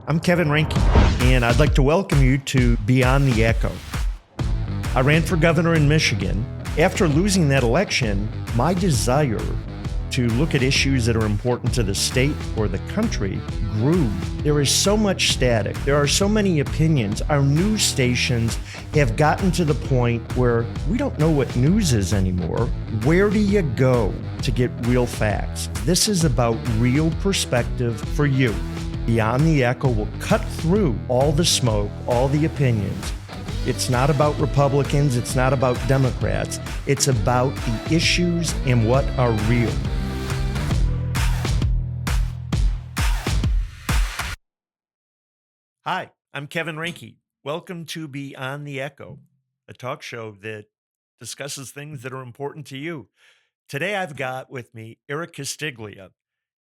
I'm Kevin Rinke, and I'd like to welcome you to Beyond the Echo. I ran for governor in Michigan. After losing that election, my desire to look at issues that are important to the state or the country grew. There is so much static. There are so many opinions. Our news stations have gotten to the point where we don't know what news is anymore. Where do you go to get real facts? This is about real perspective for you. Beyond the Echo will cut through all the smoke, all the opinions. It's not about Republicans. It's not about Democrats. It's about the issues and what are real. Hi, I'm Kevin Rinke. Welcome to Beyond the Echo, a talk show that discusses things that are important to you. Today I've got with me Eric Castiglia.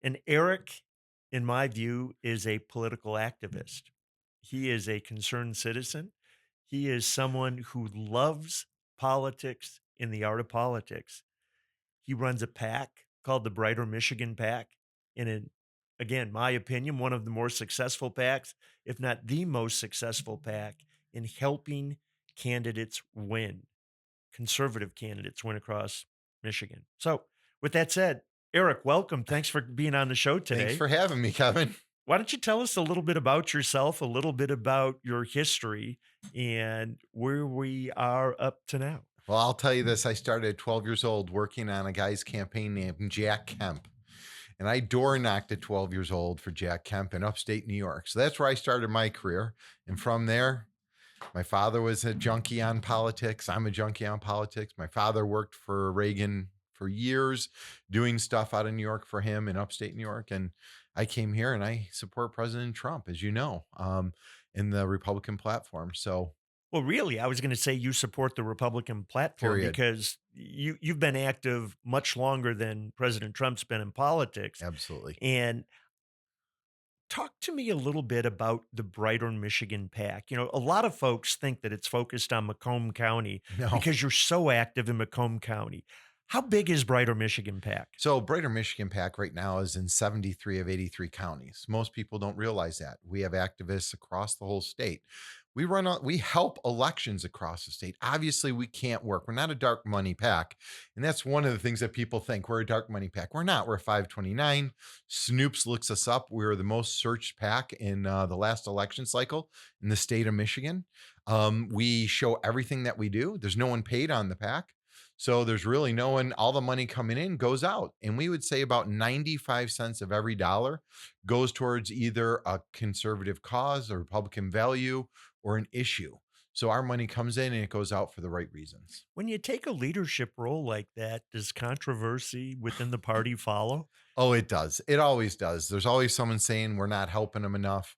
And Eric, in my view, is a political activist. He is a concerned citizen. He is someone who loves politics and the art of politics. He runs a PAC called the Brighter Michigan PAC. And in, again, my opinion, one of the more successful PACs, if not the most successful PAC, in helping candidates win, conservative candidates win across Michigan. So with that said, Eric, welcome. Thanks for being on the show today. Thanks for having me, Kevin. Why don't you tell us a little bit about yourself, a little bit about your history, and where we are up to now? Well, I'll tell you this. I started at 12 years old working on a guy's campaign named Jack Kemp. And I door knocked at 12 years old for Jack Kemp in upstate New York. So that's where I started my career. And from there, my father was a junkie on politics. I'm a junkie on politics. My father worked for Reagan for years, doing stuff out of New York for him in upstate New York. And I came here and I support President Trump, as you know, in the Republican platform. So, well, really, I was going to say you support the Republican platform period. Because you've been active much longer than President Trump's been in politics. Absolutely. And talk to me a little bit about the Brighter Michigan PAC. You know, a lot of folks think that it's focused on Macomb County because you're so active in Macomb County. How big is Brighter Michigan PAC? So Brighter Michigan PAC right now is in 73 of 83 counties. Most people don't realize that. We have activists across the whole state. We help elections across the state. Obviously, we can't work. We're not a dark money PAC. And that's one of the things that people think. We're a dark money PAC. We're not. We're a 529. Snoops looks us up. We're the most searched PAC in the last election cycle in the state of Michigan. We show everything that we do. There's no one paid on the PAC. So there's really no one, all the money coming in goes out. And we would say about 95 cents of every dollar goes towards either a conservative cause, a Republican value, or an issue. So our money comes in and it goes out for the right reasons. When you take a leadership role like that, does controversy within the party follow? Oh, it does. It always does. There's always someone saying we're not helping them enough.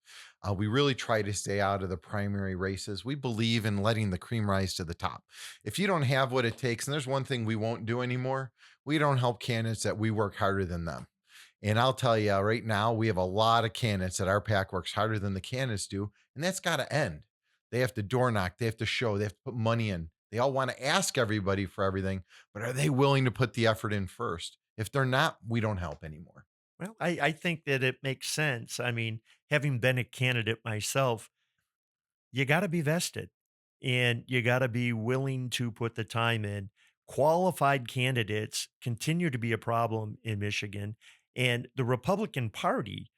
We really try to stay out of the primary races. We believe in letting the cream rise to the top. If you don't have what it takes, and there's one thing we won't do anymore, we don't help candidates that we work harder than them. And I'll tell you right now, we have a lot of candidates that our PAC works harder than the candidates do, and that's got to end. They have to door knock. They have to show. They have to put money in. They all want to ask everybody for everything, but are they willing to put the effort in first? If they're not, we don't help anymore. Well, I think that it makes sense. I mean, having been a candidate myself, you got to be vested and you got to be willing to put the time in. Qualified candidates continue to be a problem in Michigan. And the Republican Party,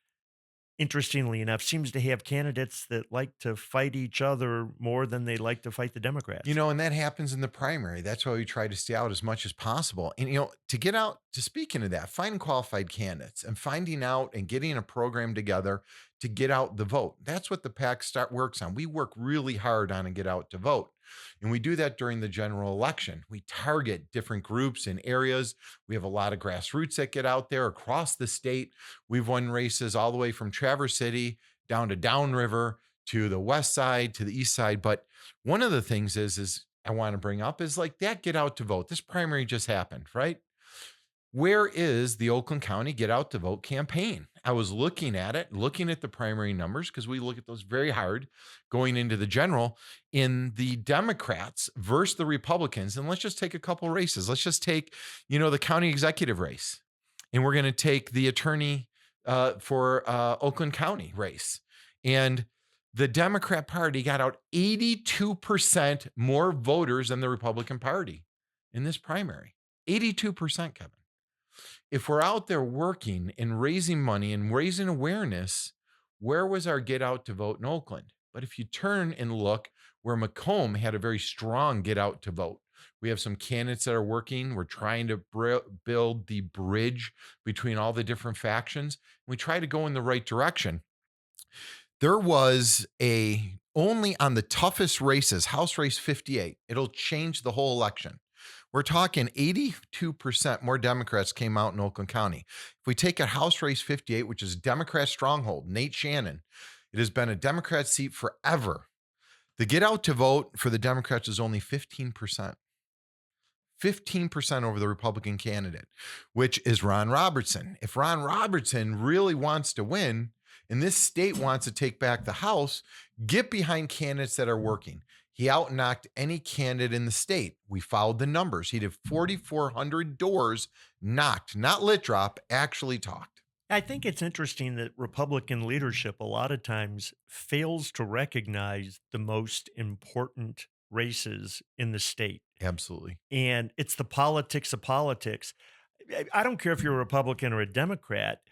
interestingly enough, seems to have candidates that like to fight each other more than they like to fight the Democrats. You know, and that happens in the primary. That's why we try to stay out as much as possible. And, you know, to get out, to speak into that, finding qualified candidates and finding out and getting a program together to get out the vote. That's what the PAC works on. We work really hard on and get out to vote. And we do that during the general election. We target different groups and areas. We have a lot of grassroots that get out there across the state. We've won races all the way from Traverse City down to Downriver to the west side to the east side. But one of the things is I want to bring up is like that get out to vote. This primary just happened, right? Where is the Oakland County Get Out to Vote campaign? I was looking at it, looking at the primary numbers, because we look at those very hard going into the general in the Democrats versus the Republicans. And let's just take a couple races. Let's just take, the county executive race. And we're going to take the attorney for Oakland County race. And the Democrat Party got out 82% more voters than the Republican Party in this primary. 82%, Kevin. If we're out there working and raising money and raising awareness, where was our get out to vote in Oakland? But if you turn and look where Macomb had a very strong get out to vote, we have some candidates that are working. We're trying to build the bridge between all the different factions. We try to go in the right direction. There was a only on the toughest races, House Race 58. It'll change the whole election. We're talking 82% more Democrats came out in Oakland County. If we take a House Race 58, which is Democrat stronghold, Nate Shannon, it has been a Democrat seat forever. The get out to vote for the Democrats is only 15%. 15% over the Republican candidate, which is Ron Robertson. If Ron Robertson really wants to win and this state wants to take back the House, get behind candidates that are working. He outknocked any candidate in the state. We followed the numbers. He did 4,400 doors knocked, not lit drop, actually talked. I think it's interesting that Republican leadership a lot of times fails to recognize the most important races in the state. Absolutely. And it's the politics of politics. I don't care if you're a Republican or a Democrat,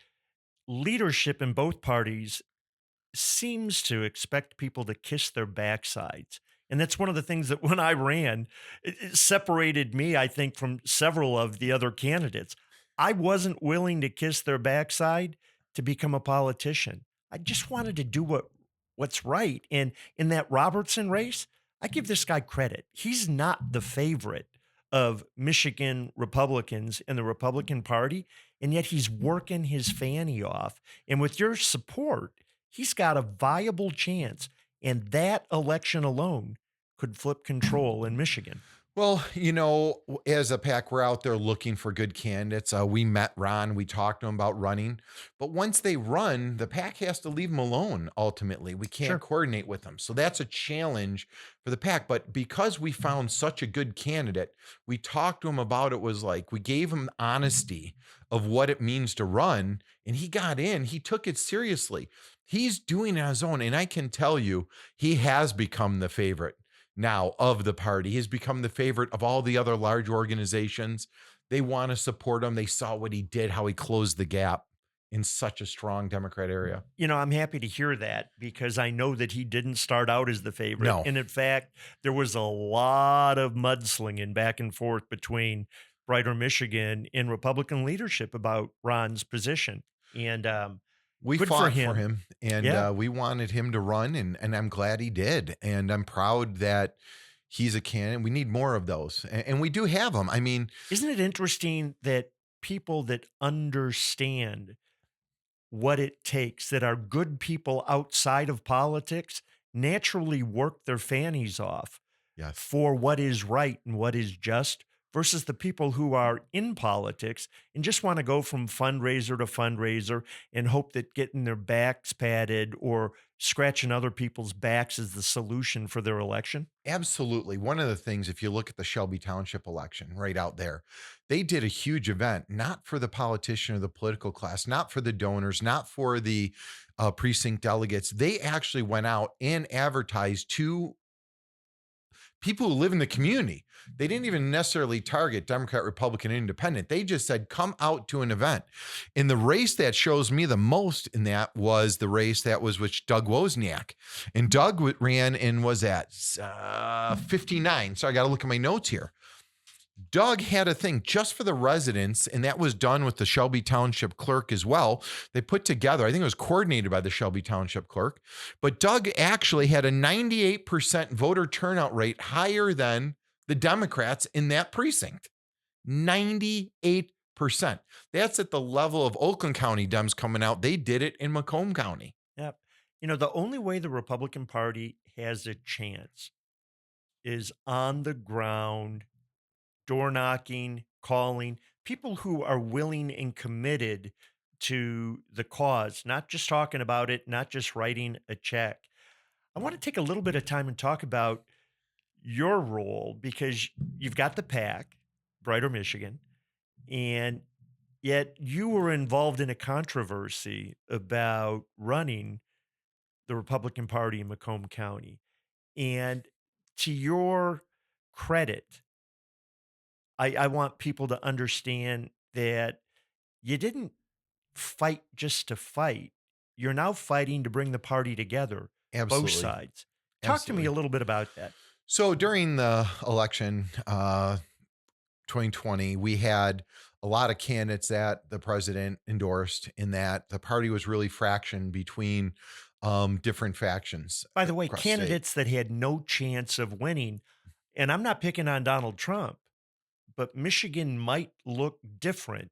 leadership in both parties seems to expect people to kiss their backsides. And that's one of the things that when I ran, it separated me, I think, from several of the other candidates. I wasn't willing to kiss their backside to become a politician. I just wanted to do what's right. And in that Robertson race, I give this guy credit. He's not the favorite of Michigan Republicans in the Republican Party, and yet he's working his fanny off. And with your support, he's got a viable chance. And that election alone could flip control in Michigan. Well, as a PAC, we're out there looking for good candidates. We met Ron. We talked to him about running. But once they run, the PAC has to leave them alone, ultimately. We can't Sure. coordinate with them. So that's a challenge for the PAC. But because we found such a good candidate, we talked to him about it was like we gave him honesty of what it means to run. And he got in. He took it seriously. He's doing it on his own. And I can tell you, he has become the favorite now of the party. He's become the favorite of all the other large organizations. They want to support him. They saw what he did, how he closed the gap in such a strong Democrat area. I'm happy to hear that because I know that he didn't start out as the favorite. No. And in fact, there was a lot of mudslinging back and forth between Brighter Michigan and Republican leadership about Ron's position. And we good fought for him. and Yeah. we wanted him to run, and I'm glad he did. And I'm proud that he's a candidate. We need more of those. And we do have them. I mean, Isn't it interesting that people that understand what it takes, that are good people outside of politics, naturally work their fannies off yes. for what is right and what is just versus the people who are in politics and just want to go from fundraiser to fundraiser and hope that getting their backs padded or scratching other people's backs is the solution for their election. Absolutely. One of the things, if you look at the Shelby Township election right out there, they did a huge event, not for the politician or the political class, not for the donors, not for the precinct delegates. They actually went out and advertised to people who live in the community. They didn't even necessarily target Democrat, Republican, Independent. They just said, come out to an event. In the race that shows me the most in that was the race that was with Doug Wozniak. And Doug ran and was at 59. So I got to look at my notes here. Doug had a thing just for the residents, and that was done with the Shelby Township clerk as well. They put together, I think it was coordinated by the Shelby Township clerk, but Doug actually had a 98% voter turnout rate higher than the Democrats in that precinct. 98%. That's at the level of Oakland County Dems coming out. They did it in Macomb County. Yep. The only way the Republican Party has a chance is on the ground, door knocking, calling, people who are willing and committed to the cause, not just talking about it, not just writing a check. I want to take a little bit of time and talk about your role because you've got the PAC, Brighter Michigan, and yet you were involved in a controversy about running the Republican Party in Macomb County. And to your credit, I want people to understand that you didn't fight just to fight. You're now fighting to bring the party together, both Absolutely. sides. Talk to me a Absolutely. little bit about that. So during the election, 2020, we had a lot of candidates that the president endorsed in that the party was really fractioned between different factions By the way, across the state. candidates that had no chance of winning, and I'm not picking on Donald Trump, but Michigan might look different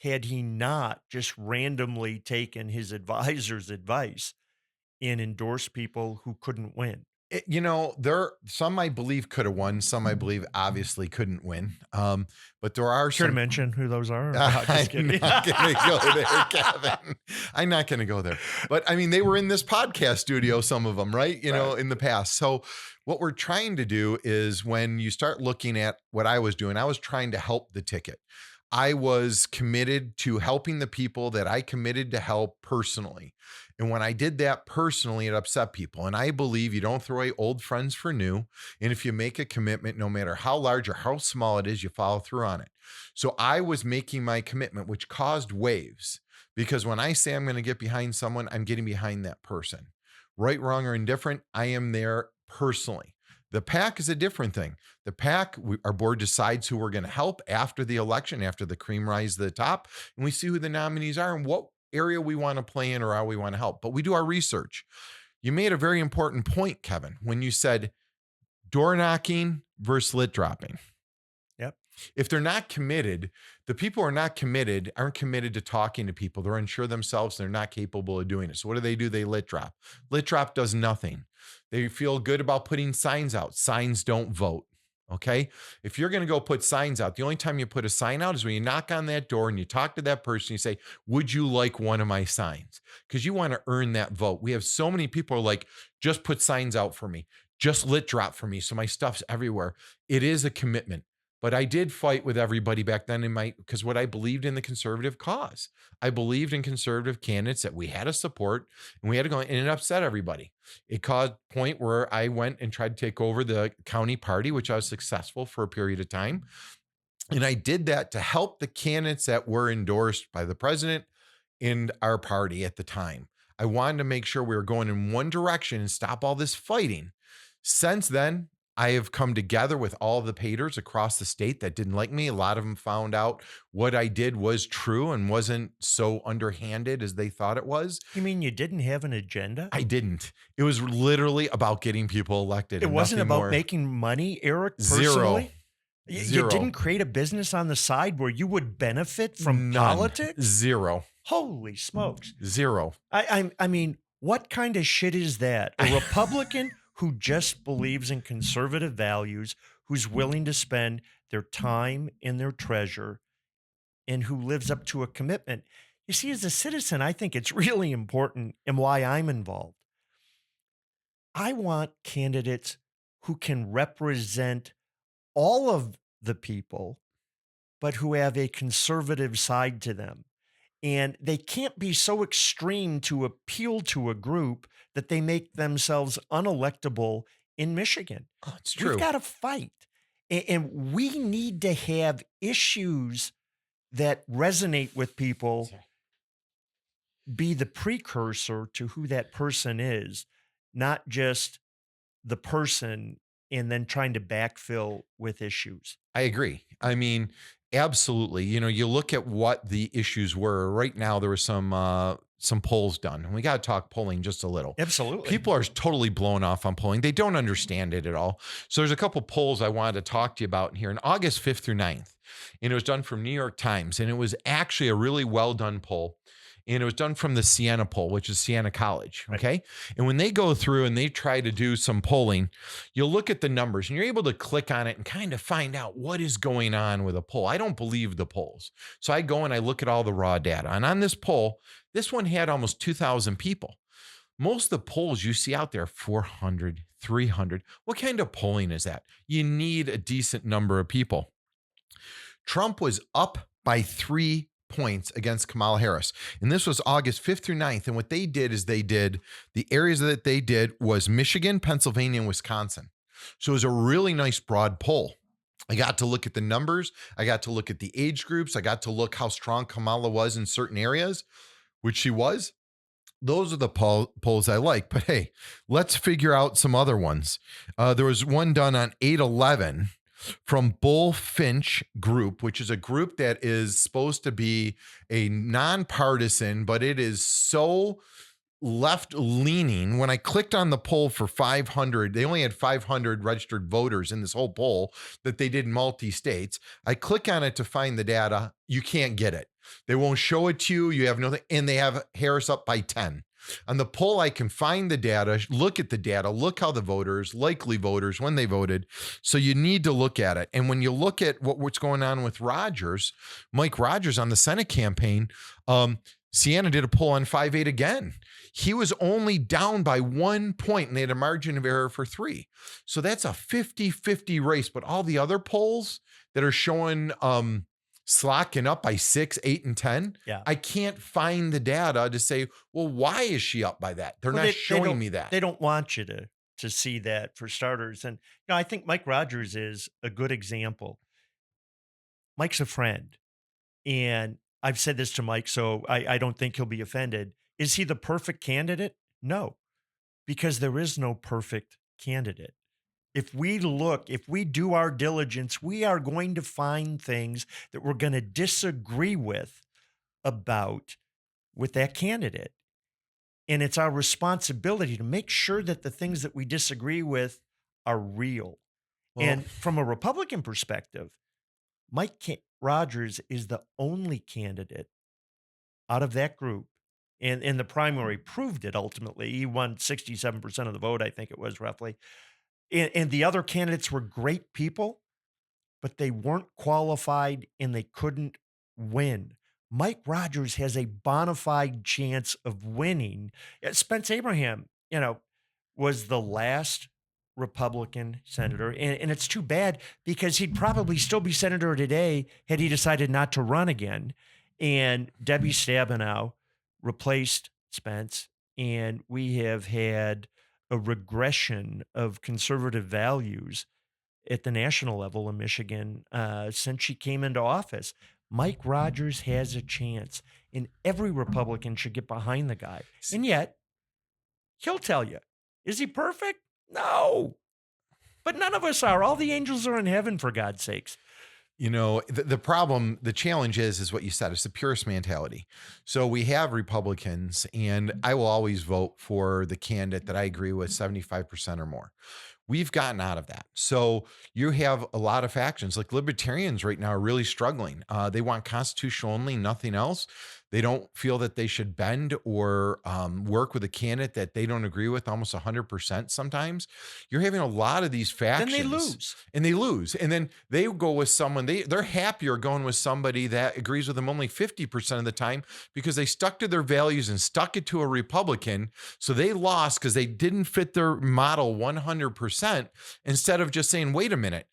had he not just randomly taken his advisor's advice and endorsed people who couldn't win. There some I believe could have won, some I believe obviously couldn't win. But there are Care to some. mention who those are? No, just I'm kidding. not gonna go there, Kevin. I'm not gonna go there. But I mean, they were in this podcast studio, some of them, right? Right. In the past. So what we're trying to do is when you start looking at what I was doing, I was trying to help the ticket. I was committed to helping the people that I committed to help personally. And when I did that personally, it upset people. And I believe you don't throw away old friends for new. And if you make a commitment, no matter how large or how small it is, you follow through on it. So I was making my commitment, which caused waves. Because when I say I'm going to get behind someone, I'm getting behind that person. Right, wrong, or indifferent, I am there personally. The PAC is a different thing. The PAC, our board decides who we're going to help after the election, after the cream rises to the top, and we see who the nominees are and what area we want to play in or how we want to help. But we do our research. You made a very important point, Kevin, when you said door knocking versus lit dropping. Yep. If they're not committed, the people who are not committed aren't committed to talking to people. They're unsure themselves. They're not capable of doing it. So what do? They lit drop. Lit drop does nothing. They feel good about putting signs out. Signs don't vote. Okay. If you're going to go put signs out, the only time you put a sign out is when you knock on that door and you talk to that person. You say, would you like one of my signs? Because you want to earn that vote. We have so many people who are like, just put signs out for me. Just lit drop for me. So my stuff's everywhere. It is a commitment. But I did fight with everybody back then because what I believed in the conservative cause. I believed in conservative candidates that we had to support and we had to go, and it upset everybody. It caused a point where I went and tried to take over the county party, which I was successful for a period of time. And I did that to help the candidates that were endorsed by the president and our party at the time. I wanted to make sure we were going in one direction and stop all this fighting. Since then, I have come together with all the haters across the state that didn't like me. A lot of them found out what I did was true and wasn't so underhanded as they thought it was. You mean you didn't have an agenda? I didn't. It was literally about getting people elected It and wasn't nothing about more. making money, Eric, Zero. personally? You Zero. didn't create a business on the side where you would benefit from None. politics? Zero. Holy smokes. Zero. I mean, what kind of shit is that? A Republican who just believes in conservative values, who's willing to spend their time and their treasure, and who lives up to a commitment. You see, as a citizen, I think it's really important and why I'm involved. I want candidates who can represent all of the people, but who have a conservative side to them. And they can't be so extreme to appeal to a group that they make themselves unelectable in Michigan. Oh, it's We've true. got to fight. And we need to have issues that resonate with people Sorry. be the precursor to who that person is, not just the person and then trying to backfill with issues. I agree. I mean, absolutely. You look at what the issues were. Right now, there was some polls done, and we got to talk polling just a little. Absolutely. People are totally blown off on polling. They don't understand it at all. So there's a couple polls I wanted to talk to you about here in August 5th through 9th. And it was done from New York Times, and it was actually a really well done poll. And it was done from the Siena poll, which is Siena College. Okay. And when they go through and they try to do some polling, you'll look at the numbers and you're able to click on it and kind of find out what is going on with a poll. I don't believe the polls. So I go and I look at all the raw data. And on this poll, this one had almost 2,000 people. Most of the polls you see out there, 400, 300. What kind of polling is that? You need a decent number of people. Trump was up by 3 points against Kamala Harris. And this was August 5th through 9th. And what they did is the areas that they did was Michigan, Pennsylvania, and Wisconsin. So it was a really nice broad poll. I got to look at the numbers. I got to look at the age groups. I got to look how strong Kamala was in certain areas, which she was. Those are the polls I like. But hey, let's figure out some other ones. There was one done on 8/11 from Bullfinch Group, which is a group that is supposed to be a nonpartisan, but it is so left leaning. When I clicked on the poll for 500, they only had 500 registered voters in this whole poll that they did multi states. I click on it to find the data. You can't get it. They won't show it to you. You have nothing. And they have Harris up by 10. On the poll, I can find the data, look at the data, look how the voters, likely voters, when they voted. So you need to look at it. And when you look at what's going on with Rogers, Mike Rogers on the Senate campaign, Sienna did a poll on 5/8 again. He was only down by 1 point and they had a margin of error for 3. So that's a 50-50 race. But all the other polls that are showing slacking up by 6, 8, and 10, Yeah. I can't find the data to say, well, why is she up by that? They're Well, not they showing don't me that. they don't want you to see that for starters. And I think Mike Rogers is a good example. Mike's a friend. And I've said this to Mike, so I don't think he'll be offended. Is he the perfect candidate? No, because there is no perfect candidate. If we look, if we do our diligence, we are going to find things that we're going to disagree with about with that candidate. And it's our responsibility to make sure that the things that we disagree with are real. Well, And from a Republican perspective, Rogers is the only candidate out of that group. And the primary proved it ultimately. He won 67% of the vote, I think it was roughly. And the other candidates were great people, but they weren't qualified and they couldn't win. Mike Rogers has a bona fide chance of winning. Spence Abraham, was the last Republican senator. And it's too bad because he'd probably still be senator today had he decided not to run again. And Debbie Stabenow replaced Spence. And we have had a regression of conservative values at the national level in Michigan since she came into office. Mike Rogers has a chance, and every Republican should get behind the guy. And yet, he'll tell you, is he perfect? No. But none of us are. All the angels are in heaven, for God's sakes. The problem, the challenge is what you said, it's the purist mentality. So we have Republicans, and I will always vote for the candidate that I agree with 75% or more. We've gotten out of that. So you have a lot of factions like libertarians right now are really struggling. They want constitutional only, nothing else. They don't feel that they should bend or work with a candidate that they don't agree with almost 100% sometimes. You're having a lot of these factions. Then they lose. And they lose. And then they go with someone, they're happier going with somebody that agrees with them only 50% of the time because they stuck to their values and stuck it to a Republican. So they lost because they didn't fit their model 100% instead of just saying, wait a minute,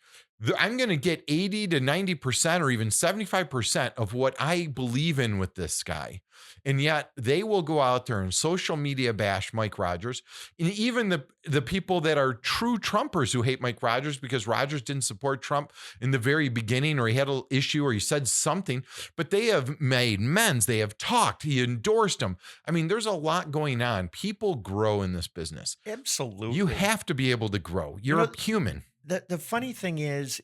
I'm going to get 80 to 90% or even 75% of what I believe in with this guy. And yet they will go out there and social media bash Mike Rogers. And even the people that are true Trumpers who hate Mike Rogers because Rogers didn't support Trump in the very beginning, or he had an issue, or he said something, but they have made amends. They have talked. He endorsed him. I mean, there's a lot going on. People grow in this business. Absolutely. You have to be able to grow. You're a human. The funny thing is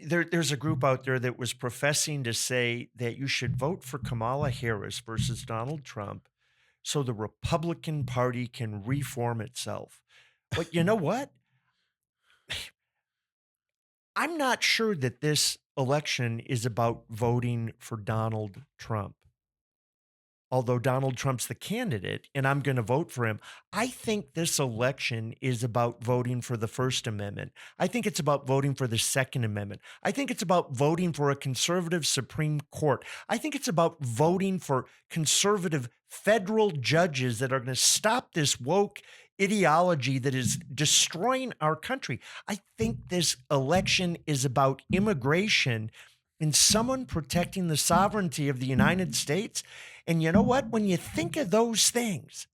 there's a group out there that was professing to say that you should vote for Kamala Harris versus Donald Trump so the Republican Party can reform itself. But you know what? I'm not sure that this election is about voting for Donald Trump. Although Donald Trump's the candidate and I'm going to vote for him, I think this election is about voting for the First Amendment. I think it's about voting for the Second Amendment. I think it's about voting for a conservative Supreme Court. I think it's about voting for conservative federal judges that are going to stop this woke ideology that is destroying our country. I think this election is about immigration in someone protecting the sovereignty of the United States. And you know what? When you think of those things,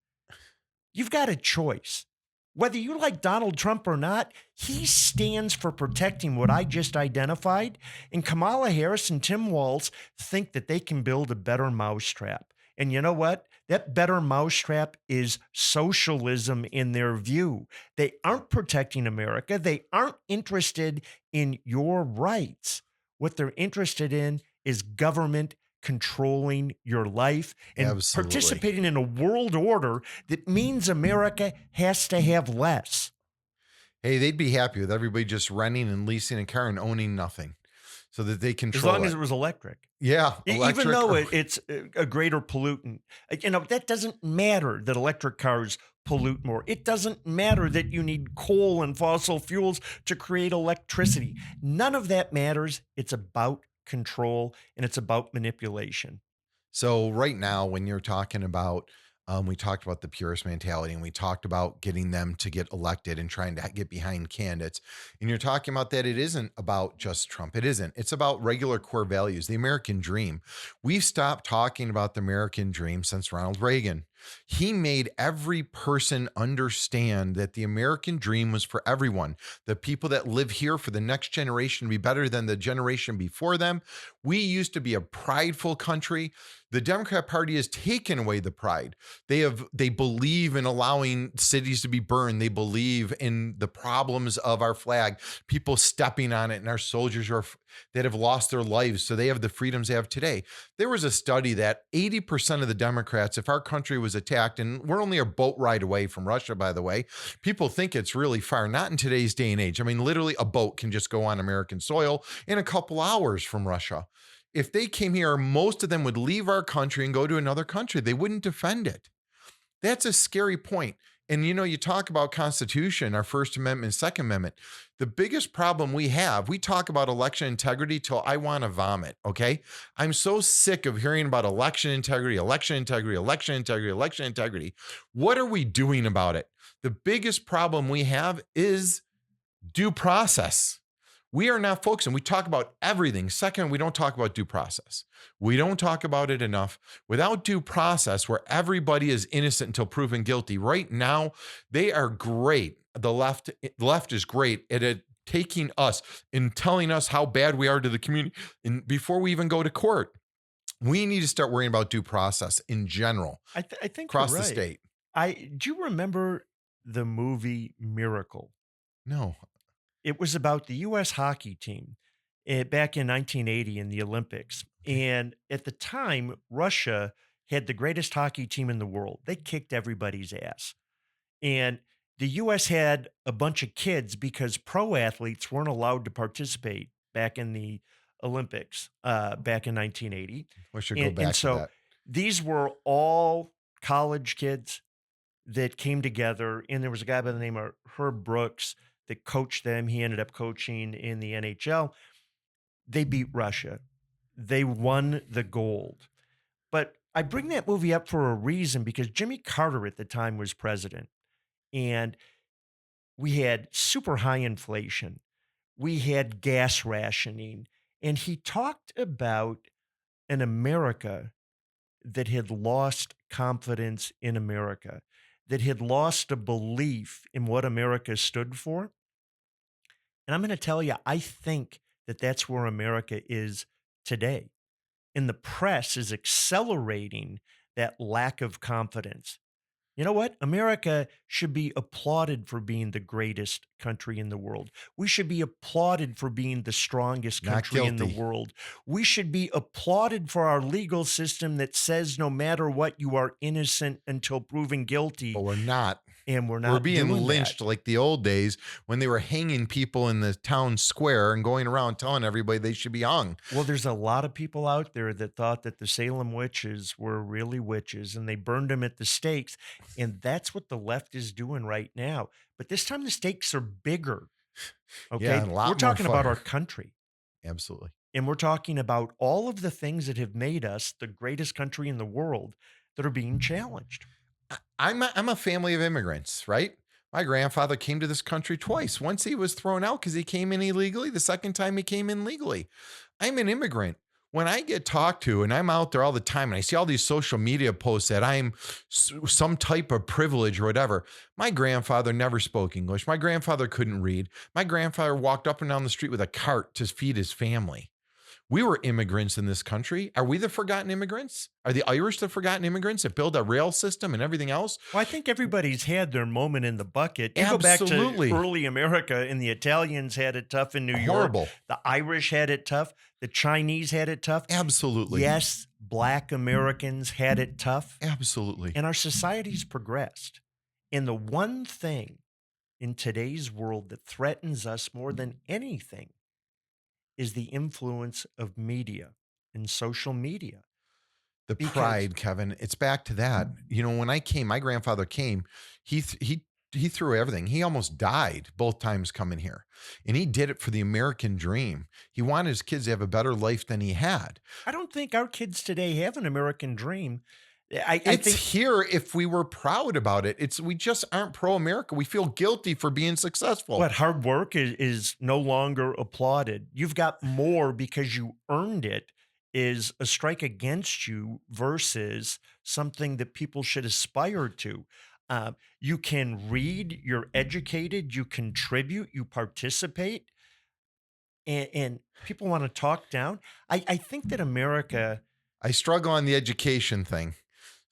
you've got a choice. Whether you like Donald Trump or not, he stands for protecting what I just identified. And Kamala Harris and Tim Walz think that they can build a better mousetrap. And you know what? That better mousetrap is socialism in their view. They aren't protecting America. They aren't interested in your rights. What they're interested in is government controlling your life and Absolutely. participating in a world order that means America has to have less. Hey, they'd be happy with everybody just renting and leasing a car and owning nothing so that they As control long as it. it was electric. Yeah, Even electric though or it's a greater pollutant. That doesn't matter that electric cars pollute more. It doesn't matter that you need coal and fossil fuels to create electricity. None of that matters. It's about control and it's about manipulation. So right now, when you're talking about, we talked about the purist mentality, and we talked about getting them to get elected and trying to get behind candidates. And you're talking about that it isn't about just Trump. It isn't. It's about regular core values, the American dream. We've stopped talking about the American dream since Ronald Reagan. He made every person understand that the American dream was for everyone. The people that live here for the next generation to be better than the generation before them. We used to be a prideful country. The Democrat Party has taken away the pride. They believe in allowing cities to be burned. They believe in the problems of our flag, people stepping on it, and our soldiers that have lost their lives so they have the freedoms they have today. There was a study that 80% of the Democrats, if our country was attacked, and we're only a boat ride away from Russia, by the way, people think it's really far. Not in today's day and age. I mean, literally a boat can just go on American soil in a couple hours from Russia. If they came here, most of them would leave our country and go to another country. They wouldn't defend it. That's a scary point. And you talk about Constitution, our First Amendment, Second Amendment. The biggest problem we talk about election integrity till I want to vomit. Okay. I'm so sick of hearing about election integrity, election integrity, election integrity, election integrity. What are we doing about it? The biggest problem we have is due process. We are not focusing. We talk about everything. Second, we don't talk about due process. We don't talk about it enough. Without due process, where everybody is innocent until proven guilty. Right now, they are great. The left is great at taking us and telling us how bad we are to the community and before we even go to court. We need to start worrying about due process in general I think you're across the right. state. Do you remember the movie Miracle? No. It was about the U.S. hockey team back in 1980 in the Olympics. Okay. And at the time, Russia had the greatest hockey team in the world. They kicked everybody's ass. And the U.S. had a bunch of kids because pro athletes weren't allowed to participate back in the Olympics back in 1980. We should go And back to so that. these were all college kids that came together, and there was a guy by the name of Herb Brooks that coached them. He ended up coaching in the NHL. They beat Russia. They won the gold. But I bring that movie up for a reason because Jimmy Carter at the time was president, and we had super high inflation. We had gas rationing, and he talked about an America that had lost confidence in America, that had lost a belief in what America stood for. And I'm going to tell you, I think that that's where America is today. And the press is accelerating that lack of confidence. You know what? America should be applauded for being the greatest country in the world. We should be applauded for being the strongest Not country in the guilty, world. We should be applauded for our legal system that says no matter what, you are innocent until proven but guilty. we're not. And we're We're not being doing that. lynched like the old days when they were hanging people in the town square and going around telling everybody they should be hung. Well, there's a lot of people out there that thought that the Salem witches were really witches and they burned them at the stakes. And that's what the left is doing right now. But this time the stakes are bigger. Yeah, Okay. and a We're lot more talking about our fire. country. Absolutely. And we're talking about all of the things that have made us the greatest country in the world that are being challenged. I'm a family of immigrants, right? My grandfather came to this country twice. Once he was thrown out because he came in illegally. The second time he came in legally. I'm an immigrant. When I get talked to and I'm out there all the time and I see all these social media posts that I'm some type of privilege or whatever, my grandfather never spoke English. My grandfather couldn't read. My grandfather walked up and down the street with a cart to feed his family. We were immigrants in this country. Are we the forgotten immigrants? Are the Irish the forgotten immigrants that build a rail system and everything else? Well, I think everybody's had their moment in the bucket. You go back to Absolutely. early America, and the Italians had it tough in New York. Horrible. The Irish had it tough. The Chinese had it tough. Absolutely. Yes, Black Americans had it tough. Absolutely. And our society's progressed. And the one thing in today's world that threatens us more than anything is the influence of media and social media. The Because pride, Kevin, it's back to that. When I came, my grandfather came, he threw everything. He almost died both times coming here. And he did it for the American dream. He wanted his kids to have a better life than he had. I don't think our kids today have an American dream. I It's think here if we were proud about it. We just aren't pro-America. We feel guilty for being successful. what hard work is no longer applauded. You've got more because you earned it is a strike against you versus something that people should aspire to. You can read, you're educated, you contribute, you participate, and people want to talk down. I think that America, I struggle on the education thing,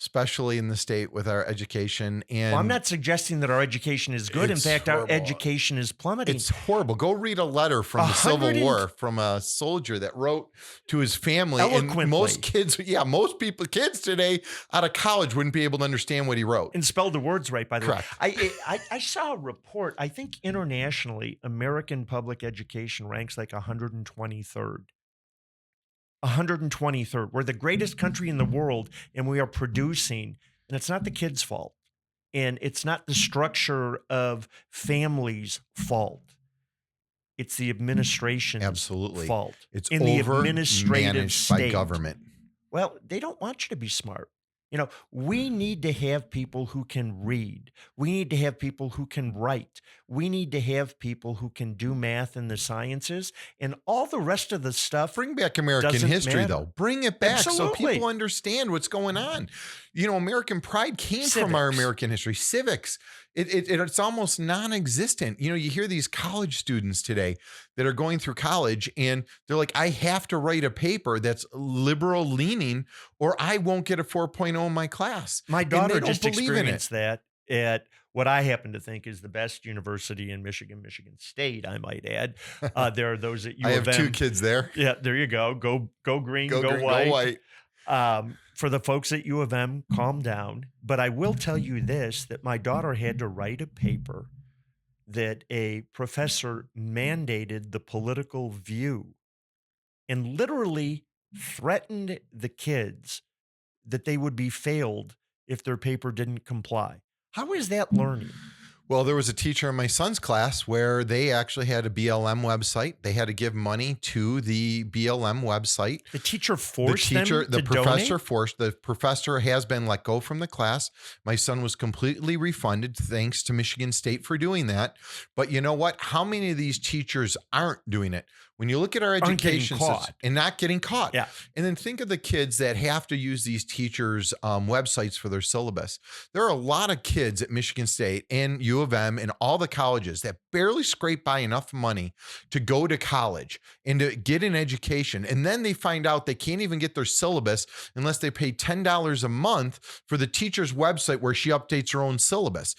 especially in the state with our education. well, I'm And not suggesting that our education is good. In it's fact, our horrible. education is plummeting. It's horrible. Go read a letter from A the Civil hundred and War from a soldier that wrote to his family. And most Eloquently. kids, kids today out of college wouldn't be able to understand what he wrote. And spelled the words right, by the way. Correct. I saw a report. I think internationally, American public education ranks like 123rd. 123rd. We're the greatest country in the world, and we are producing, and it's not the kids' fault. And it's not the structure of families' fault. It's the administration's Absolutely. fault. It's in the over administrative managed by state. government. Well, they don't want you to be smart. We need to have people who can read. We need to have people who can write. We need to have people who can do math and the sciences, and all the rest of the stuff. Bring back American Doesn't history, matter. though. Bring it back so Absolutely. people understand what's going on. American pride came from our Civics. American history. Civics, it's almost non-existent. You hear these college students today that are going through college and they're like, I have to write a paper that's liberal leaning or I won't get a 4.0 in my class. My And daughter they don't just believe in it. experienced that at what I happen to think is the best university in Michigan, Michigan State, I might add. There are those at U I of have two M. kids there. Yeah, there you go. Go green, go green, white. go white. For the folks at U of M, calm down. But I will tell you this, that my daughter had to write a paper that a professor mandated the political view and literally threatened the kids that they would be failed if their paper didn't comply. How is that learning? Well, there was a teacher in my son's class where they actually had a BLM website. They had to give money to the BLM website. The teacher forced them to The professor donate? forced. The professor has been let go from the class. My son was completely refunded, thanks to Michigan State for doing that. But you know what? How many of these teachers aren't doing it? When you look at our getting education caught. system and not getting caught. Yeah. And then think of the kids that have to use these teachers' websites for their syllabus. There are a lot of kids at Michigan State and U of M and all the colleges that barely scrape by enough money to go to college and to get an education. And then they find out they can't even get their syllabus unless they pay $10 a month for the teacher's website where she updates her own syllabus.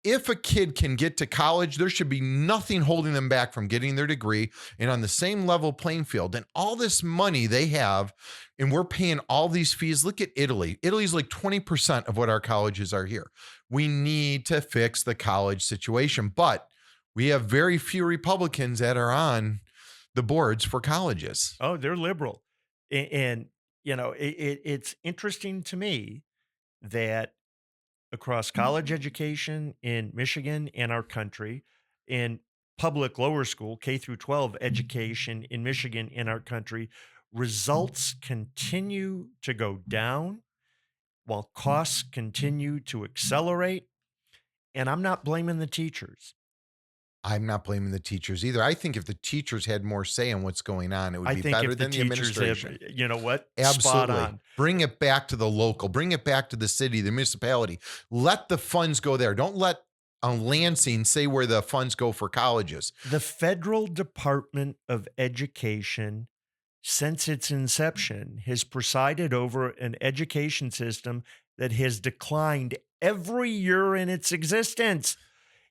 If a kid can get to college, there should be nothing holding them back from getting their degree and on the same level playing field. And all this money they have, and we're paying all these fees. Look at Italy. Italy's like 20% of what our colleges are here. We need to fix the college situation, but we have very few Republicans that are on the boards for colleges. Oh, they're liberal. And it's interesting to me that across college education in Michigan and our country, in public lower school, K through 12 education in Michigan and our country, results continue to go down while costs continue to accelerate. And I'm not blaming the teachers. I'm not blaming the teachers either. I think if the teachers had more say in what's going on, it would I be think better if the than the teachers have, administration. you know what? Spot Absolutely. on. Bring it back to the local, bring it back to the city, the municipality. Let the funds go there. Don't let Lansing say where the funds go for colleges. The Federal Department of Education, since its inception, has presided over an education system that has declined every year in its existence.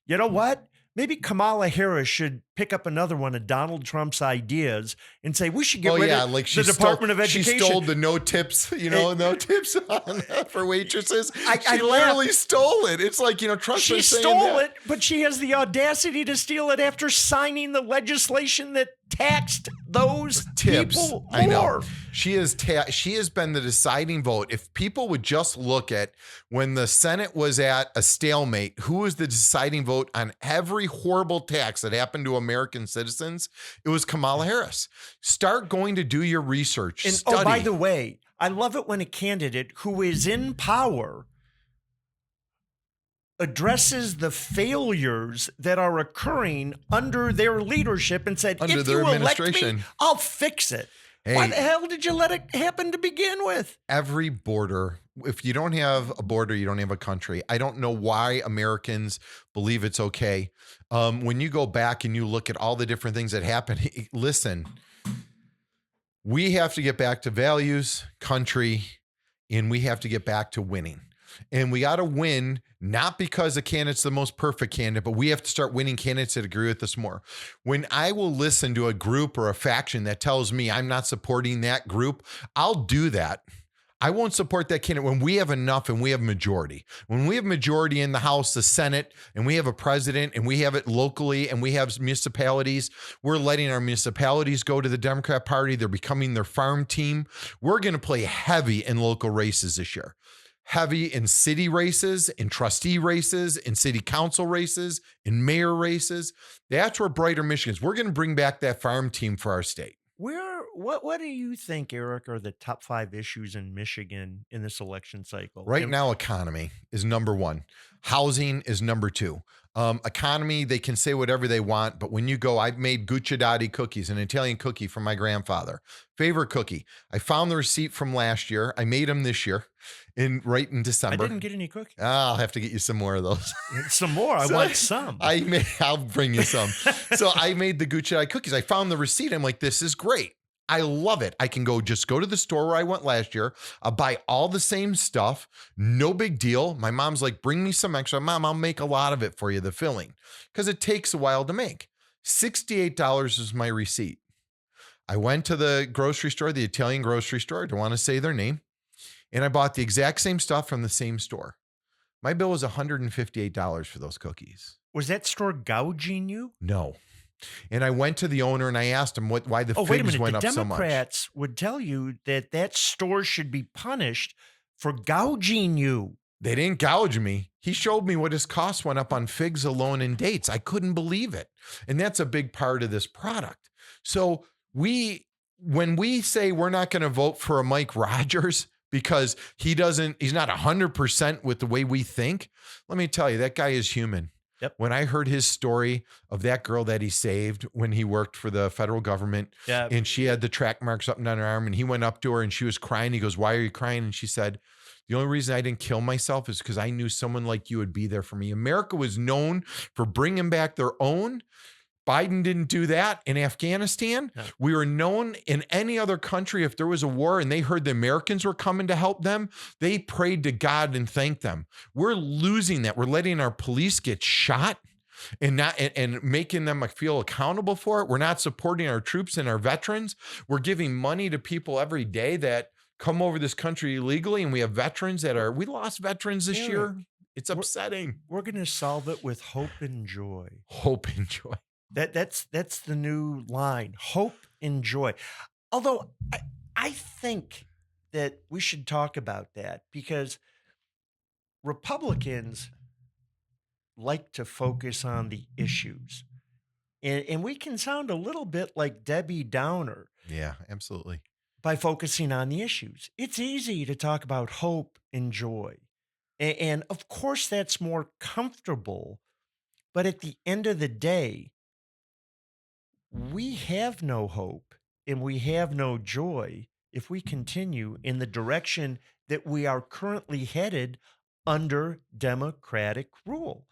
You know what? Maybe Kamala Harris should pick up another one of Donald Trump's ideas and say we should get Oh rid yeah, of like the Department of she Education. stole the no tips, no tips on, for waitresses. I She literally stole it. It's like, Trump's She been saying stole that. it, but she has the audacity to steal it after signing the legislation that taxed those Tips. people I know. more. She has been the deciding vote. If people would just look at when the Senate was at a stalemate, who was the deciding vote on every horrible tax that happened to American citizens? It was Kamala Harris. Start going to do your research. And Study. oh, by the way, I love it when a candidate who is in power addresses the failures that are occurring under their leadership and said, Under if their you elect me, administration. I'll fix it. Why Hey. the hell did you let it happen to begin with? Every border, if you don't have a border, you don't have a country. I don't know why Americans believe it's okay. When you go back and you look at all the different things that happen, listen, we have to get back to values, country, and we have to get back to winning. And we got to win, not because a candidate's the most perfect candidate, but we have to start winning candidates that agree with us more. When I will listen to a group or a faction that tells me I'm not supporting that group, I'll do that. I won't support that candidate when we have enough and we have majority. When we have majority in the House, the Senate, and we have a president and we have it locally and we have municipalities, we're letting our municipalities go to the Democrat Party. They're becoming their farm team. We're going to play heavy in local races this year. Heavy in city races, in trustee races, in city council races, in mayor races. That's where Brighter Michigan is. We're going to bring back that farm team for our state. What do you think, Eric, are the top 5 issues in Michigan in this election cycle? Right now, economy is number 1. Housing is number 2. Economy, they can say whatever they want, but when you go, I've made gucciardati cookies, an Italian cookie from my grandfather. Favorite cookie. I found the receipt from last year. I made them this year, right in I December. didn't get any cookies. I'll have to get you some more of those. Some more. I want some. I'll bring you some. So I made the gucciardati cookies. I found the receipt. I'm like, this is great. I love it. I can go to the store where I went last year. I'll buy all the same stuff. No big deal. My mom's like, bring me some extra. Mom, I'll make a lot of it for you, the filling, because it takes a while to make. $68 is my receipt. I went to the grocery store, the Italian grocery store. I don't want to say their name. And I bought the exact same stuff from the same store. My bill was $158 for those cookies. Was that store gouging you? No. And I went to the owner and I asked him why the Wait a figs minute. went The up so much. Democrats would tell you that store should be punished for gouging you. They didn't gouge me. He showed me what his costs went up on figs alone and dates. I couldn't believe it. And that's a big part of this product. So when we say we're not going to vote for a Mike Rogers because he's not 100% with the way we think, let me tell you, that guy is human. Yep. When I heard his story of that girl that he saved when he worked for the federal government, and she had the track marks up and down her arm, and he went up to her and she was crying. He goes, "Why are you crying?" And she said, "The only reason I didn't kill myself is because I knew someone like you would be there for me." America was known for bringing back their own. Biden didn't do that in Afghanistan. No. We were known in any other country, if there was a war and they heard the Americans were coming to help them, they prayed to God and thanked them. We're losing that. We're letting our police get shot and making them feel accountable for it. We're not supporting our troops and our veterans. We're giving money to people every day that come over this country illegally, and we have veterans we lost veterans this year. It's upsetting. We're going to solve it with hope and joy. Hope and joy. That's the new line, hope and joy. Although I think that we should talk about that because Republicans like to focus on the issues. And we can sound a little bit like Debbie Downer Yeah, absolutely. by focusing on the issues. It's easy to talk about hope and joy. And of course, that's more comfortable. But at the end of the day, we have no hope and we have no joy if we continue in the direction that we are currently headed under Democratic rule.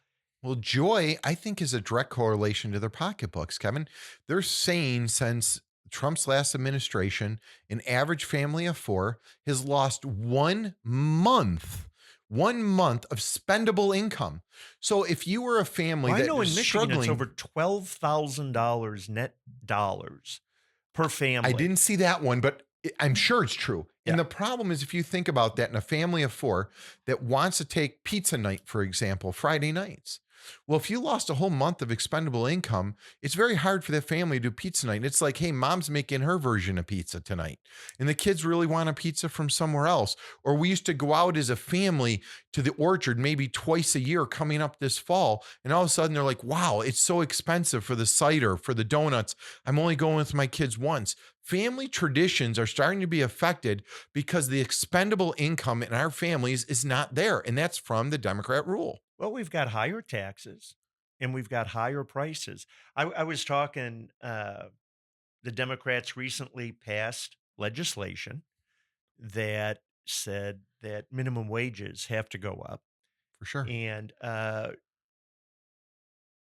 Well, joy, I think, is a direct correlation to their pocketbooks, Kevin. They're saying since Trump's last administration, an average family of four has lost 1 month of spendable income. So if you were a family Well, I that know is in Michigan it's struggling, over $12,000 net dollars per I family. didn't see that one, but I'm sure it's true. And Yeah. the problem is, if you think about that in a family of four that wants to take pizza night, for example, Friday nights. Well, if you lost a whole month of expendable income, it's very hard for that family to do pizza night. It's like, hey, mom's making her version of pizza tonight, and the kids really want a pizza from somewhere else. Or we used to go out as a family to the orchard maybe twice a year coming up this fall. And all of a sudden they're like, wow, it's so expensive for the cider, for the donuts. I'm only going with my kids once. Family traditions are starting to be affected because the expendable income in our families is not there. And that's from the Democrat rule. Well, we've got higher taxes and we've got higher prices. I was talking, the Democrats recently passed legislation that said that minimum wages have to go up. For sure. And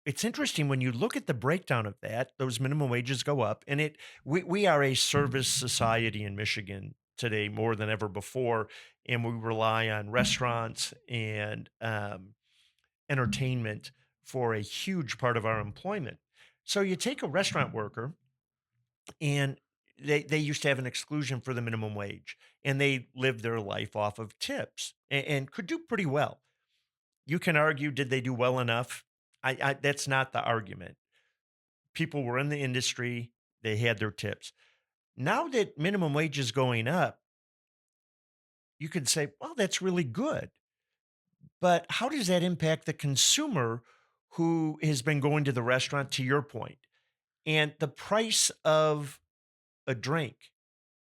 it's interesting when you look at the breakdown of that, those minimum wages go up. And we are a service society in Michigan today more than ever before. And we rely on restaurants and entertainment for a huge part of our employment. So you take a restaurant worker and they used to have an exclusion for the minimum wage and they lived their life off of tips and could do pretty well. You can argue, did they do well enough? That's not the argument. People were in the industry, they had their tips. Now that minimum wage is going up, you could say, well, that's really good. But how does that impact the consumer who has been going to the restaurant, to your point? And the price of a drink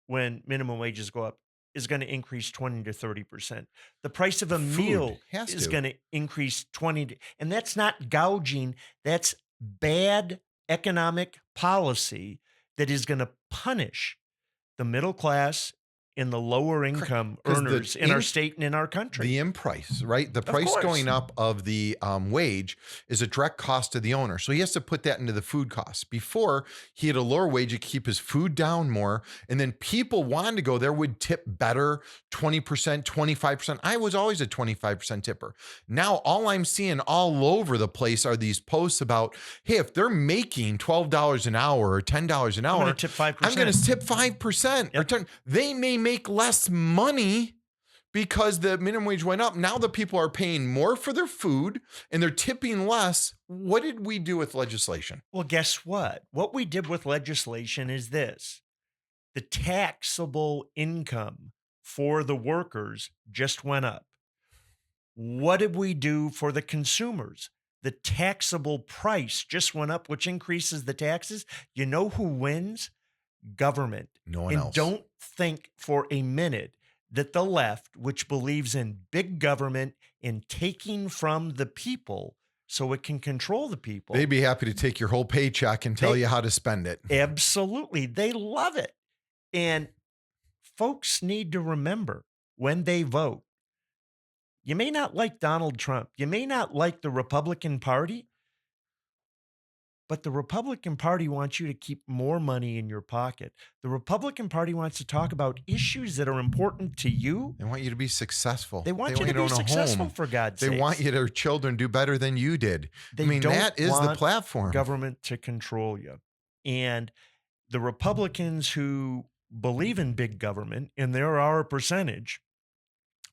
when minimum wages go up is going to increase 20 to 30%. The price of a Food meal has is to. going to increase 20 and that's not gouging, that's bad economic policy that is going to punish the middle class and the lower Correct. income Because earners in our state and in our country. the in price, right? The Of price course. going up of the wage is a direct cost to the owner. So he has to put that into the food costs. Before, he had a lower wage to keep his food down more. And then people wanted to go there, would tip better, 20%, 25%. I was always a 25% tipper. Now, all I'm seeing all over the place are these posts about, hey, if they're making $12 an hour or $10 an I'm going to hour, tip I'm going 5%. to tip 5% or Yep. 10. They may make less money because the minimum wage went up. Now the people are paying more for their food and they're tipping less. What did we do with legislation? Well, guess what? What we did with legislation is this: the taxable income for the workers just went up. What did we do for the consumers? The taxable price just went up, which increases the taxes. You know who wins? Government. No one And else. don't think for a minute that the left, which believes in big government and taking from the people so it can control the They'd people, be happy to take your whole paycheck and tell they you how to spend it. absolutely, they love it. And folks need to remember when they vote, you may not like Donald Trump, you may not like the Republican Party, but the Republican Party wants you to keep more money in your pocket. The Republican Party wants to talk about issues that are important to you. They want you to be successful. They They want you want to you to be own a successful, home. for God's They want sakes. you to children do better than you did. I They mean, don't that is the want platform. government to control you. And the Republicans who believe in big government, and there are a percentage,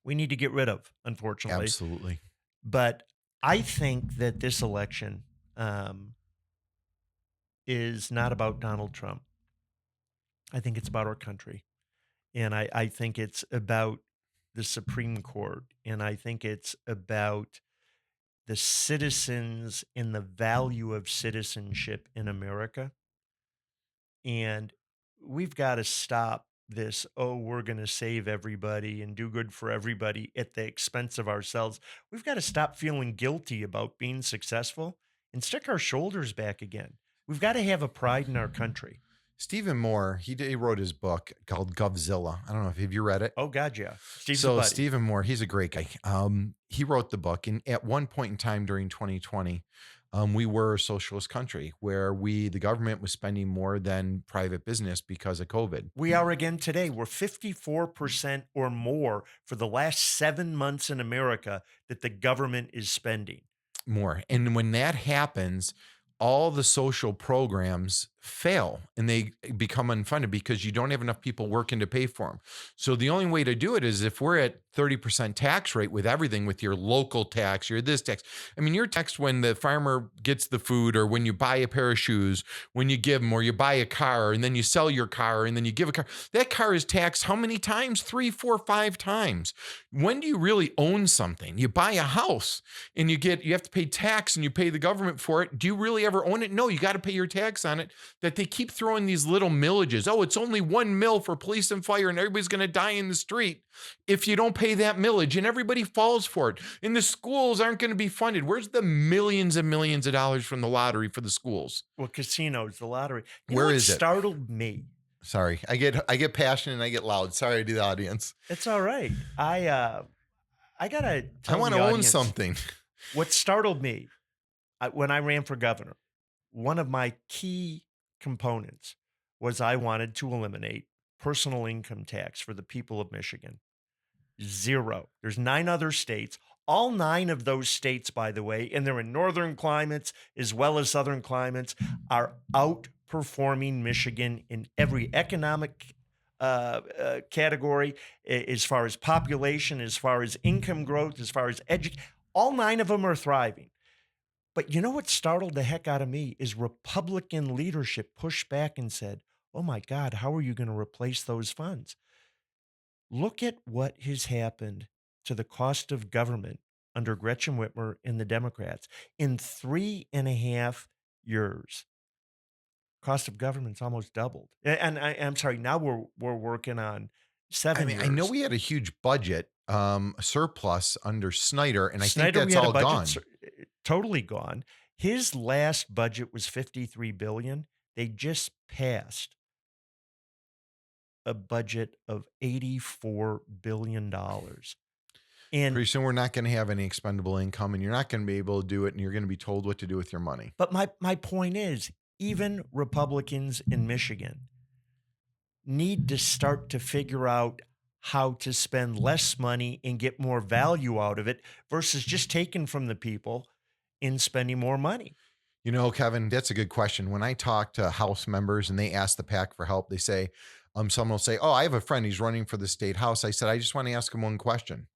we need to get rid of, unfortunately. Absolutely. But I think that this election is not about Donald Trump. I think it's about our country. And I think it's about the Supreme Court. And I think it's about the citizens and the value of citizenship in America. And we've got to stop this, oh, we're going to save everybody and do good for everybody at the expense of ourselves. We've got to stop feeling guilty about being successful and stick our shoulders back again. We've got to have a pride in our country. Stephen Moore, he wrote his book called Govzilla. I don't know if have you read it. Oh, God, yeah. Steve's a So buddy. Stephen Moore, he's a great guy. He wrote the book, and at one point in time during 2020, we were a socialist country where the government was spending more than private business because of COVID. We are again today. We're 54% or more for the last 7 months in America that the government is spending. More. And when that happens, all the social programs fail and they become unfunded because you don't have enough people working to pay for them. So the only way to do it is if we're at 30% tax rate with everything, with your local tax, your this tax. I mean, your tax when the farmer gets the food or when you buy a pair of shoes, when you give them, or you buy a car and then you sell your car and then you give a car. That car is taxed how many times? 3, 4, 5 times. When do you really own something? You buy a house and you have to pay tax and you pay the government for it. Do you really ever own it? No, you got to pay your tax on it. That they keep throwing these little millages. Oh, it's only 1 mil for police and fire and everybody's going to die in the street if you don't pay that millage, and everybody falls for it. And the schools aren't going to be funded. Where's the millions and millions of dollars from the lottery for the schools? Well, casinos, the lottery. Where What is it? startled me? Sorry, I get passionate and I get loud. Sorry to the audience. It's all right. I gotta I tell want the to own audience something. what startled me when I ran for governor. One of my key components was I wanted to eliminate personal income tax for the people of Michigan. Zero. There's 9 other states. All 9 of those states, by the way, and they're in northern climates as well as southern climates, are outperforming Michigan in every economic category, as far as population, as far as income growth, as far as education. All 9 of them are thriving. But you know what startled the heck out of me is Republican leadership pushed back and said, oh my God, how are you going to replace those funds? Look at what has happened to the cost of government under Gretchen Whitmer and the Democrats. In 3.5 years, cost of government's almost doubled. And I'm sorry, now we're working on I 7 mean, I know years. we had a huge budget surplus under Snyder, and I think Snyder, we that's had a all budget gone. totally gone. His last budget was 53 billion. They just passed a budget of 84 billion dollars. And Pretty soon we're not going to have any expendable income, and you're not going to be able to do it, and you're going to be told what to do with your money. but my point is, even Republicans in Michigan need to start to figure out how to spend less money and get more value out of it versus just taking from the people and spending more money. You know, Kevin, that's a good question. When I talk to House members and they ask the PAC for help, they say, someone will say, "Oh, I have a friend. He's running for the state house." I said, "I just want to ask him one question,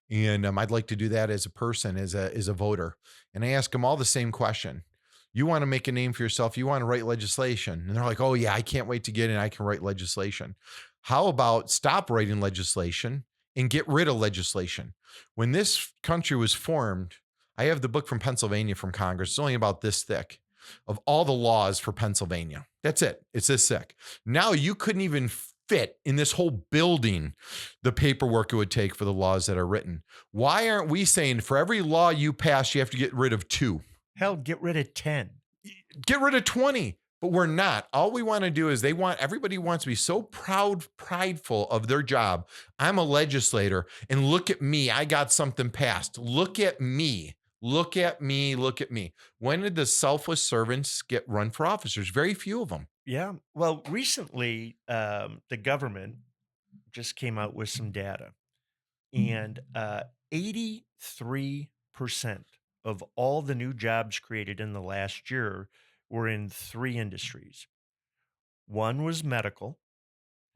and I'd like to do that as a person, as a voter." And I ask them all the same question: "You want to make a name for yourself? You want to write legislation?" And they're like, "Oh yeah, I can't wait to get in. I can write legislation." How about stop writing legislation and get rid of legislation? When this country was formed, I have the book from Pennsylvania from Congress. It's only about this thick of all the laws for Pennsylvania. That's it. It's this thick. Now you couldn't even fit in this whole building the paperwork it would take for the laws that are written. Why aren't we saying for every law you pass, you have to get rid of 2? Hell, get rid of 10. Get rid of 20. But we're not. All we want to do is everybody wants to be so prideful of their job. I'm a legislator and look at me. I got something passed. Look at me. Look at me. Look at me. When did the selfless servants get run for officers? Very few of them. Yeah. Well, recently, the government just came out with some data, and 83% of all the new jobs created in the last year were in 3 industries. One was medical,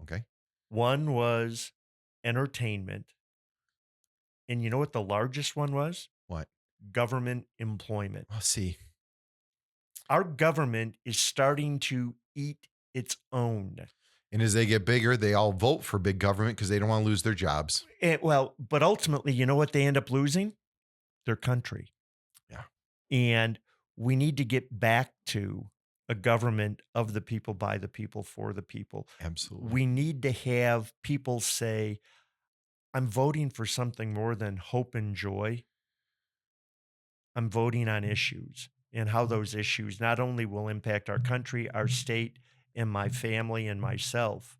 Okay. one was entertainment, and you know what the largest one was? What? Government employment. Well, see, Our government is starting to eat its own. and as they get bigger, they all vote for big government because they don't want to lose their jobs. Well, but ultimately, you know what they end up losing? Their country. Yeah. And we need to get back to a government of the people, by the people, for the people. Absolutely. We need to have people say, I'm voting for something more than hope and joy. I'm voting on issues and how those issues not only will impact our country, our state, and my family and myself.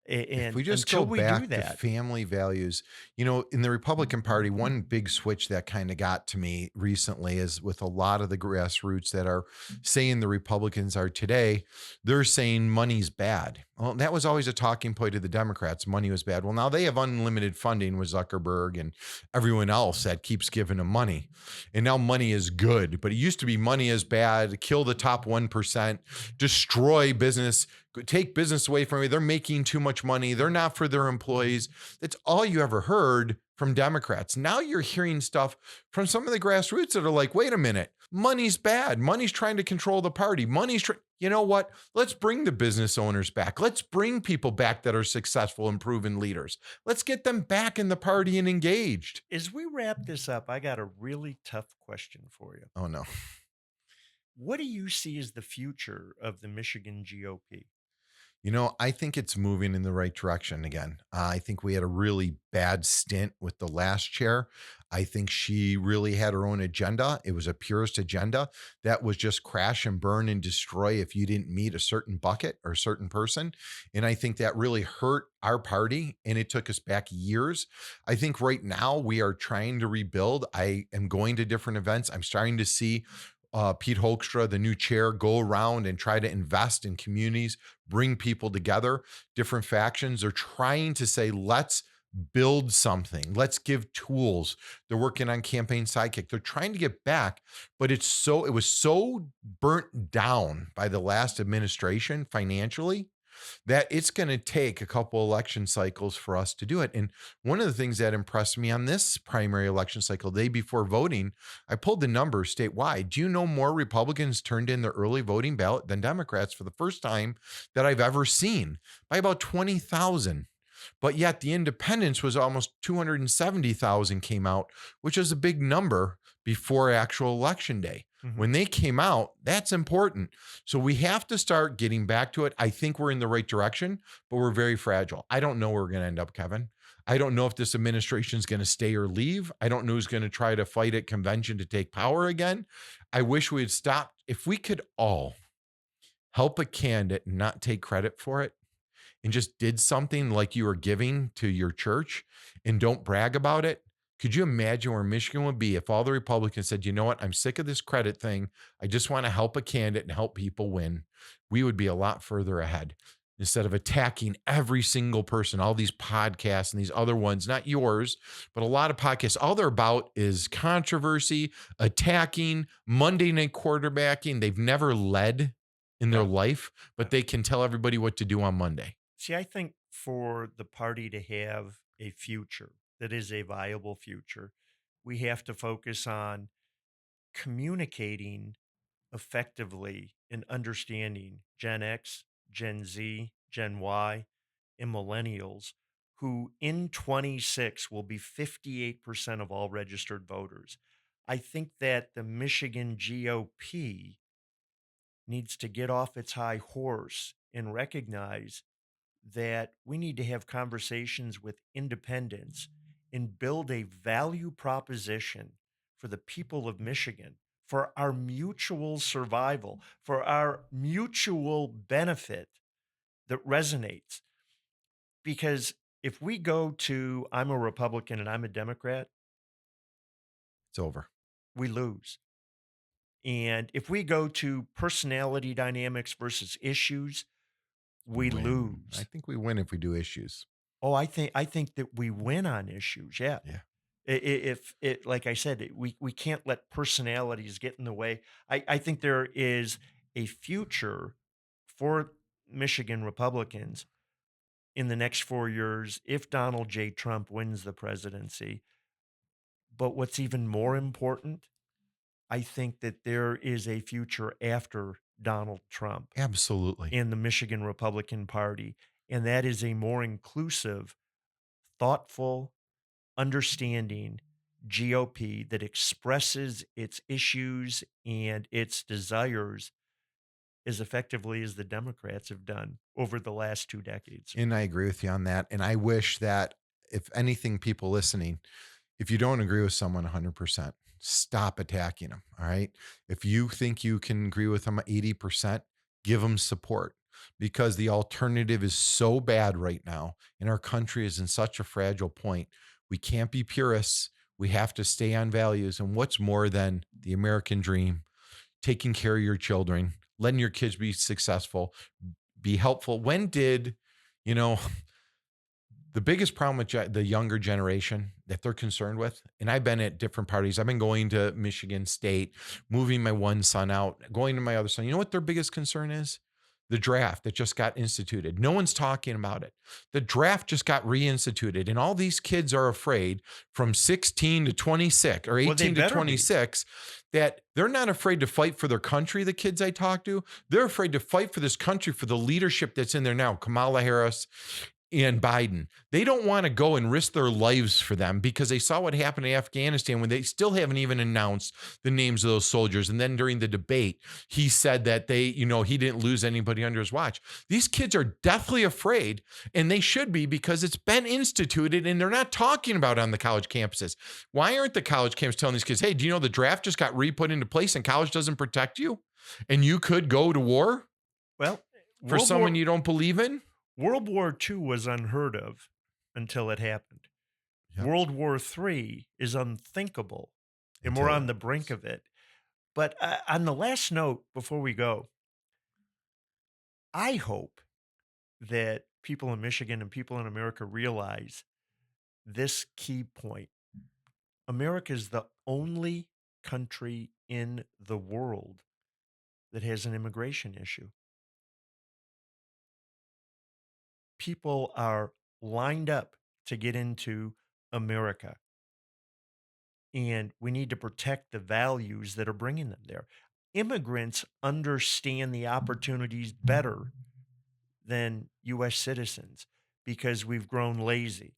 If And we just go until we do back to that, family values, in the Republican Party, one big switch that kind of got to me recently is with a lot of the grassroots that are saying the Republicans are today, they're saying money's bad. Well, that was always a talking point of the Democrats. Money was bad. Well, now they have unlimited funding with Zuckerberg and everyone else that keeps giving them money. And now money is good. But it used to be money is bad, kill the top 1%, destroy business, take business away from me. They're making too much money. They're not for their employees. That's all you ever heard from Democrats. Now you're hearing stuff from some of the grassroots that are like, wait a minute, money's bad. Money's trying to control the party. You know what? Let's bring the business owners back. Let's bring people back that are successful and proven leaders. Let's get them back in the party and engaged. as we wrap this up, I got a really tough question for you. Oh, no. What do you see as the future of the Michigan GOP? I think it's moving in the right direction again. I think we had a really bad stint with the last chair. I think she really had her own agenda. It was a purist agenda that was just crash and burn and destroy if you didn't meet a certain bucket or a certain person. And I think that really hurt our party and it took us back years. I think right now we are trying to rebuild. I am going to different events. I'm starting to see Pete Hoekstra, the new chair, go around and try to invest in communities, bring people together, different factions. They're trying to say, let's build something. Let's give tools. They're working on campaign sidekick. They're trying to get back, but it was so burnt down by the last administration financially that it's going to take a couple election cycles for us to do it. And one of the things that impressed me on this primary election cycle, the day before voting, I pulled the numbers statewide. Do you know more Republicans turned in their early voting ballot than Democrats for the first time that I've ever seen by about 20,000? But yet the independence was almost 270,000 came out, which is a big number before actual election day. Mhm. When they came out, that's important. So we have to start getting back to it. I think we're in the right direction, but we're very fragile. I don't know where we're going to end up, Kevin. I don't know if this administration is going to stay or leave. I don't know who's going to try to fight at convention to take power again. I wish we had stopped. If we could all help a candidate and not take credit for it, and just did something like you were giving to your church and don't brag about it, could you imagine where Michigan would be if all the Republicans said, you know what, I'm sick of this credit thing. I just want to help a candidate and help people win? We would be a lot further ahead instead of attacking every single person, all these podcasts and these other ones, not yours, but a lot of podcasts. All they're about is controversy, attacking, Monday night quarterbacking. They've never led in their Yeah. life, Yeah. but they can tell everybody what to do on Monday. See, I think for the party to have a future that is a viable future, we have to focus on communicating effectively and understanding Gen X, Gen Z, Gen Y, and millennials, who in 26 will be 58% of all registered voters. I think that the Michigan GOP needs to get off its high horse and recognize that we need to have conversations with independents and build a value proposition for the people of Michigan, for our mutual survival, for our mutual benefit that resonates. Because if we go to, I'm a Republican and I'm a Democrat, It's over. we lose. And if we go to personality dynamics versus issues, We we win. I lose. think we win if we do issues. Oh, I think that we win on issues. Yeah. Yeah. If it, like I said, we can't let personalities get in the way. I think there is a future for Michigan Republicans in the next 4 years if Donald J. Trump wins the presidency. But what's even more important, I think that there is a future after Donald Trump Absolutely. in the Michigan Republican Party, and that is a more inclusive, thoughtful, understanding GOP that expresses its issues and its desires as effectively as the Democrats have done over the last 2 decades. And I agree with you on that. And I wish that, if anything, people listening, if you don't agree with someone 100%, stop attacking them. All right. If you think you can agree with them 80%, give them support, because the alternative is so bad right now. And our country is in such a fragile point. We can't be purists. We have to stay on values. And what's more than the American dream, taking care of your children, letting your kids be successful, be helpful. When did, you know, the biggest problem with the younger generation that they're concerned with, and I've been at different parties. I've been going to Michigan State, moving my one son out, going to my other son. You know what their biggest concern is? The draft that just got instituted. No one's talking about it. The draft just got reinstituted, and all these kids are afraid from 16 to 26 or Well, they 18 to better be. 26 that they're not afraid to fight for their country. The kids I talk to, they're afraid to fight for this country, for the leadership that's in there now, Kamala Harris and Biden. They don't want to go and risk their lives for them, because they saw what happened in Afghanistan when they still haven't even announced the names of those soldiers. And then during the debate, he said that he didn't lose anybody under his watch. These kids are deathly afraid, and they should be, because it's been instituted and they're not talking about it on the college campuses. Why aren't the college campuses telling these kids, hey, do you know the draft just got re-put into place and college doesn't protect you? And you could go to war Well, for someone you don't believe in? World War II was unheard of until it happened. Yep. World War III is unthinkable, and we're Until on the brink of it. But on the last note, before we go, I hope that people in Michigan and people in America realize this key point. America is the only country in the world that has an immigration issue. People are lined up to get into America, and we need to protect the values that are bringing them there. Immigrants understand the opportunities better than U.S. citizens because we've grown lazy.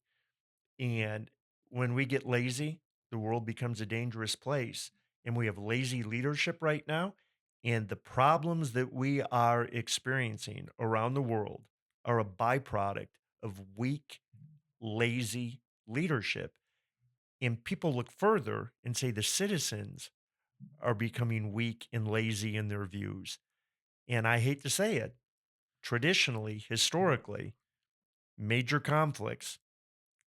And when we get lazy, the world becomes a dangerous place. And we have lazy leadership right now. And the problems that we are experiencing around the world are a byproduct of weak, lazy leadership. And people look further and say the citizens are becoming weak and lazy in their views. And I hate to say it, traditionally, historically, major conflicts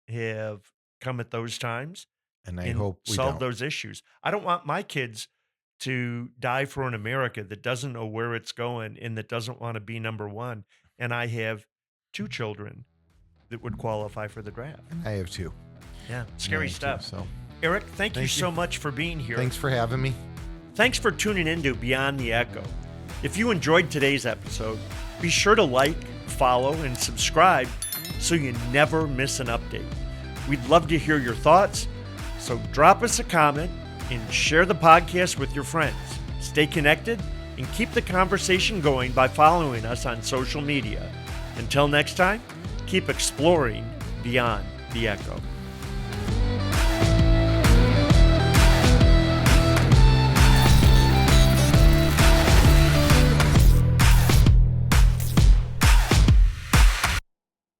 have come at those times And I and hope we solve don't. those issues. I don't want my kids to die for an America that doesn't know where it's going and that doesn't want to be number one. And I have 2 children that would qualify for the draft. I have two. Yeah, I scary have two, stuff. so Eric, thank you Thank you. so much for being here. thanks for having me. Thanks for tuning in to Beyond the Echo. If you enjoyed today's episode, be sure to like, follow, and subscribe so you never miss an update. We'd love to hear your thoughts, so drop us a comment and share the podcast with your friends. Stay connected and keep the conversation going by following us on social media. Until next time, keep exploring beyond the echo.